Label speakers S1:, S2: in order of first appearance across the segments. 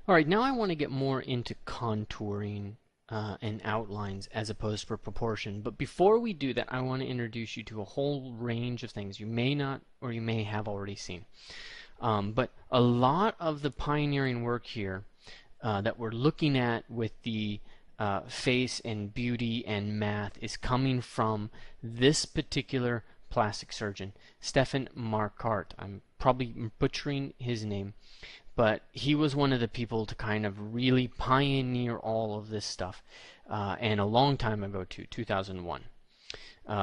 S1: Alright, now I want to get more into contouring and outlines as opposed to proportion. But before we do that, I want to introduce you to a whole range of things you may not or you may have already seen. But a lot of the pioneering work here that we're looking at with the face and beauty and math is coming from this particular plastic surgeon, Stefan Marquardt. I'm probably butchering his name, but he was one of the people to kind of really pioneer all of this stuff, and a long time ago too, 2001.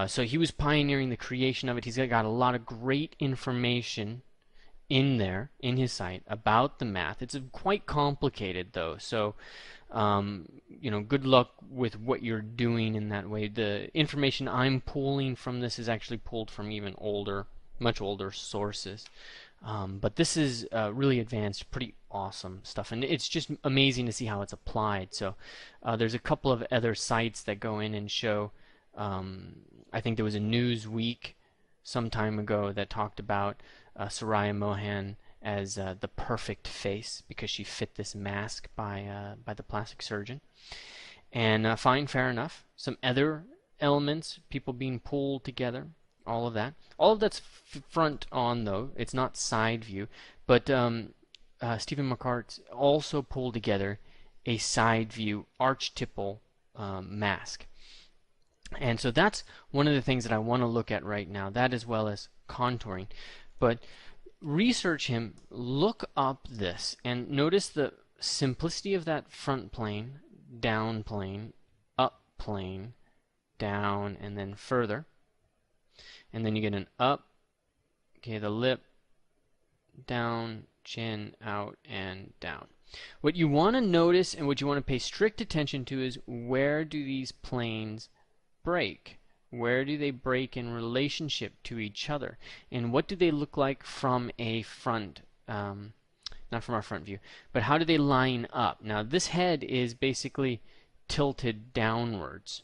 S1: So he was pioneering the creation of it. He's got a lot of great information in there, in his site, about the math. It's quite complicated though, so good luck with what you're doing in that way. The information I'm pulling from this is actually pulled from even older, much older sources. But this is really advanced, pretty awesome stuff, and it's just amazing to see how it's applied. So there's a couple of other sites that go in and show. I think there was a Newsweek some time ago that talked about Soraya Mohan as the perfect face because she fit this mask by the plastic surgeon. And fine, fair enough. Some other elements, people being pulled together, all of that. All of that's front on though. It's not side view. But Stephen Marquardt also pulled together a side view archetypal mask. And so that's one of the things that I want to look at right now, that as well as contouring. But research him, look up this, and notice the simplicity of that front plane, down plane, up plane, down, and then further. And then you get an up, okay, the lip, down, chin, out, and down. What you want to notice and what you want to pay strict attention to is where do these planes break? Where do they break in relationship to each other? And what do they look like from a front, not from our front view, but how do they line up? Now this head is basically tilted downwards.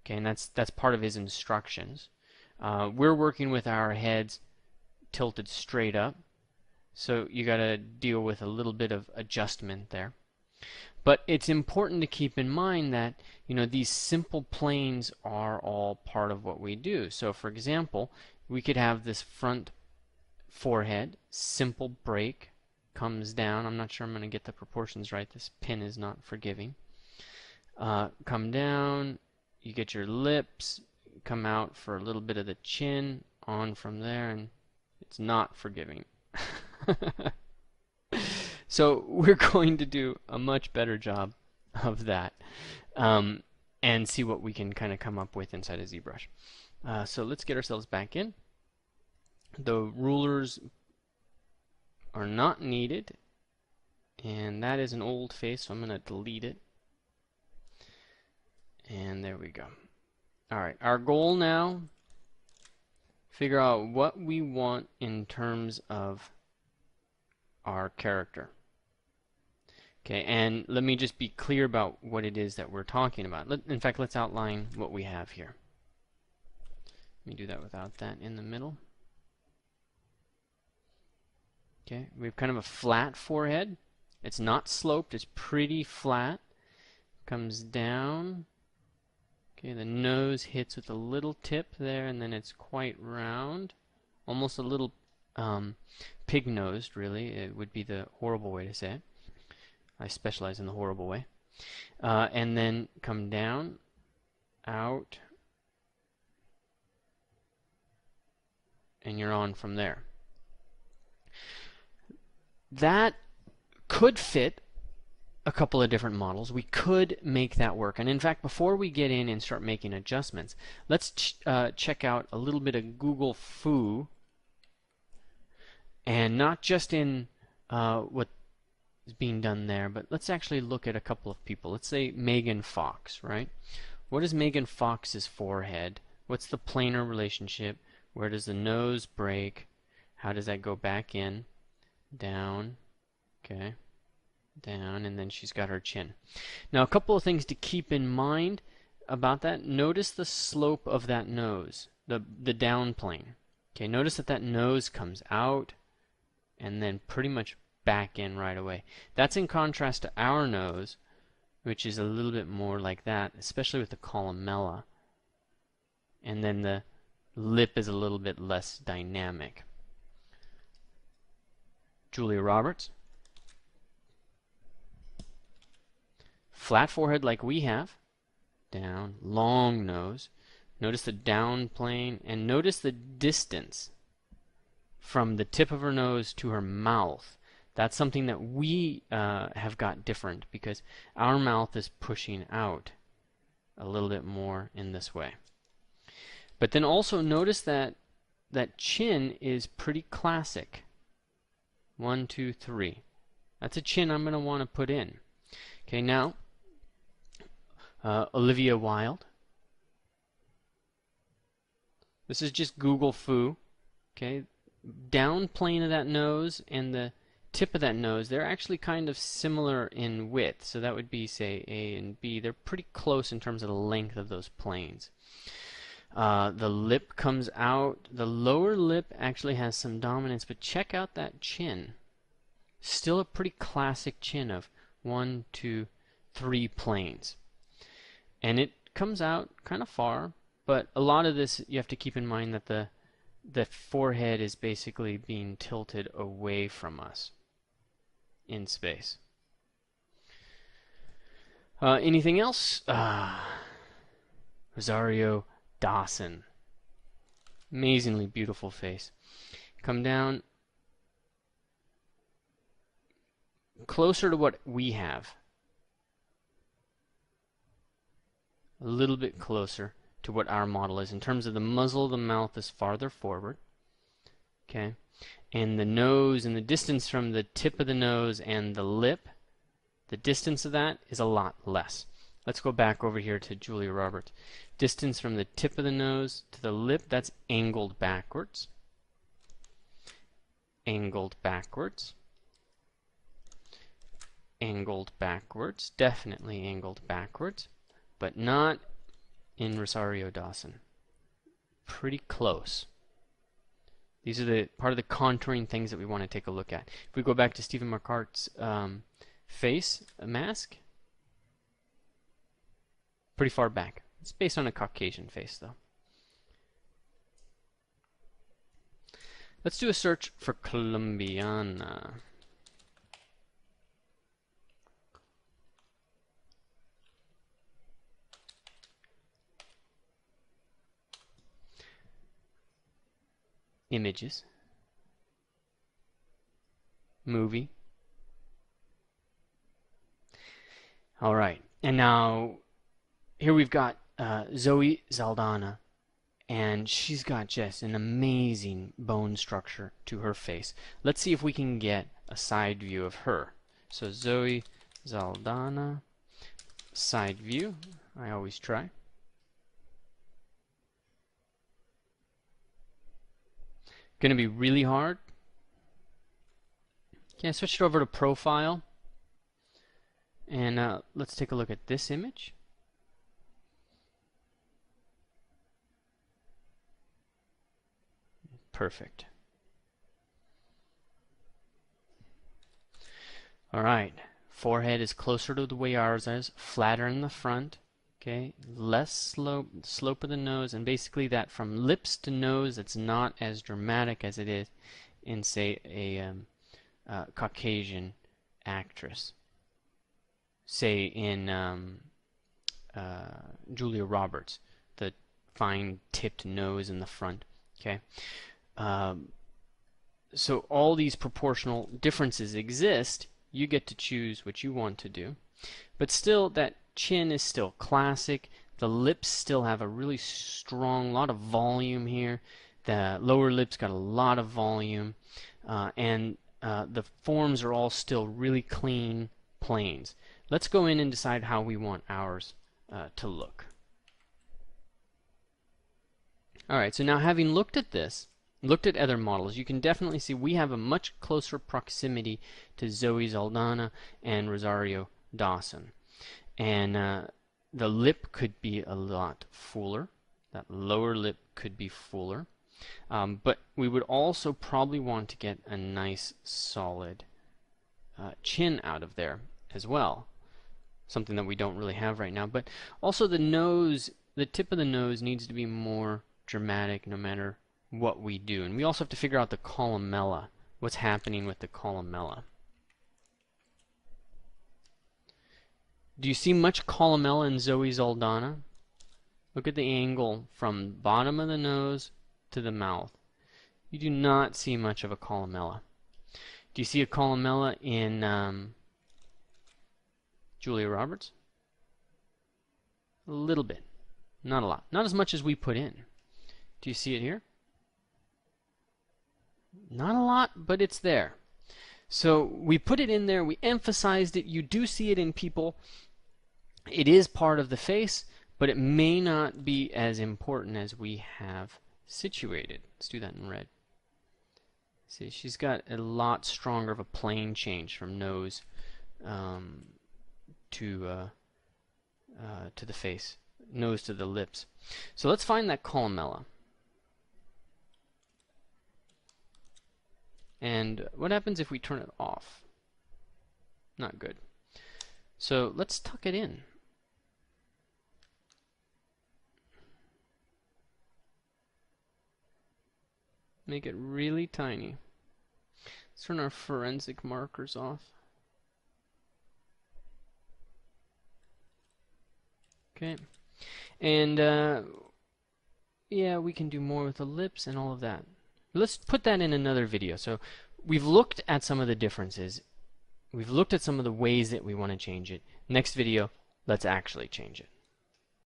S1: Okay, and that's part of his instructions. We're working with our heads tilted straight up, so you got to deal with a little bit of adjustment there. But it's important to keep in mind that these simple planes are all part of what we do. So for example, we could have this front forehead, simple break, comes down. I'm not sure I'm going to get the proportions right. This pin is not forgiving. Come down, you get your lips, come out for a little bit of the chin, on from there, and it's not forgiving. So we're going to do a much better job of that and see what we can kind of come up with inside of ZBrush. So let's get ourselves back in. The rulers are not needed, and that is an old face, so I'm going to delete it. And there we go. Alright, our goal now, figure out what we want in terms of our character. Okay, and let me just be clear about what it is that we're talking about. In fact, let's outline what we have here. Let me do that without that in the middle. Okay, we have kind of a flat forehead. It's not sloped, it's pretty flat. Comes down. Okay, the nose hits with a little tip there, and then it's quite round. Almost a little pig-nosed, really. It would be the horrible way to say it. I specialize in the horrible way. And then come down, out, and you're on from there. That could fit a couple of different models. We could make that work. And in fact, before we get in and start making adjustments, let's check out a little bit of Google Fu, and not just in what is being done there, but let's actually look at a couple of people. Let's say Megan Fox, right? What is Megan Fox's forehead? What's the planar relationship? Where does the nose break? How does that go back in? Down, okay, down, and then she's got her chin. Now a couple of things to keep in mind about that. Notice the slope of that nose, the down plane. Okay, notice that that nose comes out and then pretty much back in right away. That's in contrast to our nose, which is a little bit more like that, especially with the columella. And then the lip is a little bit less dynamic. Julia Roberts. Flat forehead like we have. Down, long nose. Notice the down plane, and notice the distance from the tip of her nose to her mouth. That's something that we have got different, because our mouth is pushing out a little bit more in this way. But then also notice that that chin is pretty classic. 1, 2, 3. That's a chin I'm going to want to put in. Okay, now Olivia Wilde. This is just Google Fu. Okay, down plane of that nose and the tip of that nose, they're actually kind of similar in width. So that would be, say, A and B. They're pretty close in terms of the length of those planes. The lip comes out. The lower lip actually has some dominance, but check out that chin. Still a pretty classic chin of 1, 2, 3 planes. And it comes out kind of far, but a lot of this you have to keep in mind that the forehead is basically being tilted away from us in space. Anything else? Rosario Dawson. Amazingly beautiful face. Come down closer to what we have. A little bit closer to what our model is. In terms of the muzzle, the mouth is farther forward. Okay. And the nose, and the distance from the tip of the nose and the lip, the distance of that is a lot less. Let's go back over here to Julia Roberts. Distance from the tip of the nose to the lip, that's angled backwards. Angled backwards. Angled backwards. Definitely angled backwards. But not in Rosario Dawson. Pretty close. These are the part of the contouring things that we want to take a look at. If we go back to Stephen Marquardt's face mask, pretty far back. It's based on a Caucasian face, though. Let's do a search for Colombiana. Images. Movie. All right. And now here we've got Zoe Saldana, and she's got just an amazing bone structure to her face. Let's see if we can get a side view of her. So Zoe Saldana, side view. I always try. Going to be really hard. Okay, I switched over to profile, and let's take a look at this image. Perfect. All right, forehead is closer to the way ours is, flatter in the front. Okay, less slope of the nose, and basically that from lips to nose, it's not as dramatic as it is in, say, a Caucasian actress. Say in Julia Roberts, the fine tipped nose in the front. Okay, so all these proportional differences exist. You get to choose what you want to do, but still that chin is still classic. The lips still have a really strong, lot of volume here. The lower lips got a lot of volume, and the forms are all still really clean planes. Let's go in and decide how we want ours to look. Alright, so now having looked at this, looked at other models, you can definitely see we have a much closer proximity to Zoe Saldana and Rosario Dawson. And the lip could be a lot fuller. That lower lip could be fuller. But we would also probably want to get a nice solid chin out of there as well. Something that we don't really have right now. But also the nose, the tip of the nose needs to be more dramatic no matter what we do. And we also have to figure out the columella, what's happening with the columella. Do you see much columella in Zoe Saldana? Look at the angle from bottom of the nose to the mouth. You do not see much of a columella. Do you see a columella in Julia Roberts? A little bit. Not a lot. Not as much as we put in. Do you see it here? Not a lot, but it's there. So we put it in there, we emphasized it. You do see it in people. It is part of the face, but it may not be as important as we have situated. Let's do that in red. See, she's got a lot stronger of a plane change from nose to the face, nose to the lips. So let's find that columella. And what happens if we turn it off? Not good. So let's tuck it in. Make it really tiny. Let's turn our forensic markers off. Okay. And yeah, we can do more with the lips and all of that. Let's put that in another video. So we've looked at some of the differences. We've looked at some of the ways that we want to change it. Next video, let's actually change it.